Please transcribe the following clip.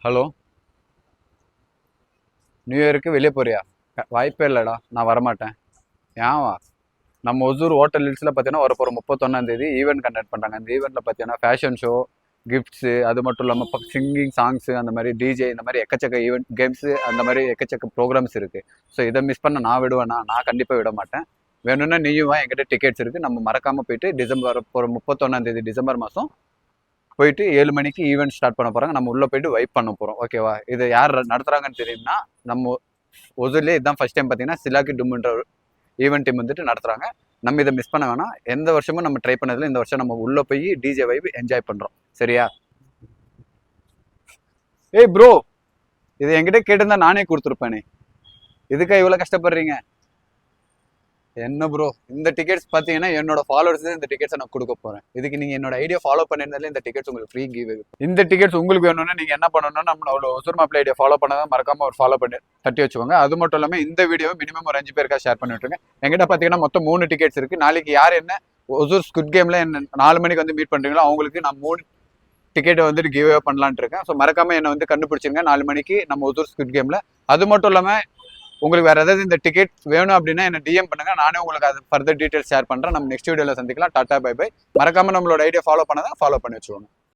Hello, new இயருக்கு வெளியே போறியா? வாய்ப்பே இல்லைடா, நான் வரமாட்டேன். ஏன்வா? நம்ம ஒசூர் ஹோட்டல் ஹில்ஸில் பார்த்தீங்கன்னா வரப்போகிற 31ஆம் தேதி ஈவெண்ட் கண்டக்ட் பண்ணுறாங்க. அந்த ஈவெண்ட்டில் பார்த்தீங்கன்னா ஃபேஷன் ஷோ, கிஃப்ட்ஸு, அது மட்டும் இல்லாமல் சிங்கிங் சாங்ஸு, அந்த மாதிரி டிஜே, இந்த மாதிரி எக்கச்சக்க ஈவெண்ட் கேம்ஸு, அந்த மாதிரி எக்கச்சக்க ப்ரோக்ராம்ஸ் இருக்குது. ஸோ இதை மிஸ் பண்ண நான் விடுவேனா? நான் கண்டிப்பாக விட மாட்டேன். வேணும்னா நீயும் வா, என்கிட்ட டிக்கெட்ஸ் இருக்குது. நம்ம மறக்காமல் போயிட்டு டிசம்பர் போகிற 31ஆம் தேதி டிசம்பர் மாதம் போயிட்டு 7 மணிக்கு ஈவெண்ட் ஸ்டார்ட் பண்ண போகிறாங்க. நம்ம உள்ளே போயிட்டு வைப் பண்ண போகிறோம். ஓகேவா? இது யார் நடத்துகிறாங்கன்னு தெரியும்னா, நம்ம ஒசூர்லேயே இதுதான் ஃபர்ஸ்ட் டைம் பார்த்தீங்கன்னா சிலாக்கி டும்ன்ற ஈவெண்ட் டீம் வந்துட்டு நடத்துகிறாங்க. நம்ம இதை மிஸ் பண்ண வேணாம். எந்த வருஷமும் நம்ம ட்ரை பண்ணதில்லை. இந்த வருஷம் நம்ம உள்ளே போய் டிஜே வைப் என்ஜாய் பண்ணுறோம். சரியா? ஏய் ப்ரோ, இது என்கிட்ட கேட்டிருந்தா நானே கொடுத்துருப்பேனே. இதுக்கா இவ்வளோ கஷ்டப்படுறீங்க? என்ன ப்ரோ, இந்த டிக்கெட்ஸ் பார்த்தீங்கன்னா என்னோட ஃபாலோவர்ஸ் இந்த டிக்கெட்ஸை நான் கொடுக்க போகிறேன். இதுக்கு நீங்கள் என்னோட ஐடியா ஃபாலோ பண்ணியிருந்தாலே இந்த டிக்கெட்ஸ் உங்களுக்கு ஃப்ரீ கிவ். இந்த டிக்கெட்ஸ் உங்களுக்கு வேணும்னா நீங்கள் என்ன பண்ணணும்னா, நம்மளோட ஒசூர் மாப்பிள்ளை ஐடியா ஃபாலோ பண்ணாதான் மறக்காம ஒரு ஃபாலோ பண்ணி தட்டி வச்சுக்கோங்க. அது மட்டும் இல்லாமல் இந்த வீடியோ மினிமம் ஒரு 5 பேருக்கா ஷேர் பண்ணி விட்டுருங்க. எங்கிட்ட பார்த்தீங்கன்னா மொத்தம் 3 டிக்கெட்ஸ் இருக்குது. நாளைக்கு யார் என்ன ஒசூர் ஸ்குட் கேமில் என்ன 4 மணிக்கு வந்து மீட் பண்ணுறீங்களோ அவங்களுக்கு நான் 3 டிக்கெட்டை வந்துட்டு கிவ் அவே பண்ணலான்னு இருக்கேன். ஸோ மறக்காம என்னை வந்து கண்டுபிடிச்சிருங்க 4 மணிக்கு நம்ம ஒசூர் ஸ்குட் கேமில். அது மட்டும் இல்லாமல் உங்களுக்கு வேற ஏதாவது இந்த டிக்கெட் வேணும் அப்படின்னா என்ன டிஎம் பண்ணுங்க. நானே உங்களுக்கு அது ஃபர்தர் டீடைல்ஸ் ஷேர் பண்றேன். நம்ம நெக்ஸ்ட் வீடியோல சந்திக்கலாம். Tata bye bye. மறக்காம நம்மளோட ஐடியா ஃபாலோ பண்ணாதான் ஃபாலோ பண்ணி வச்சுக்கோங்க.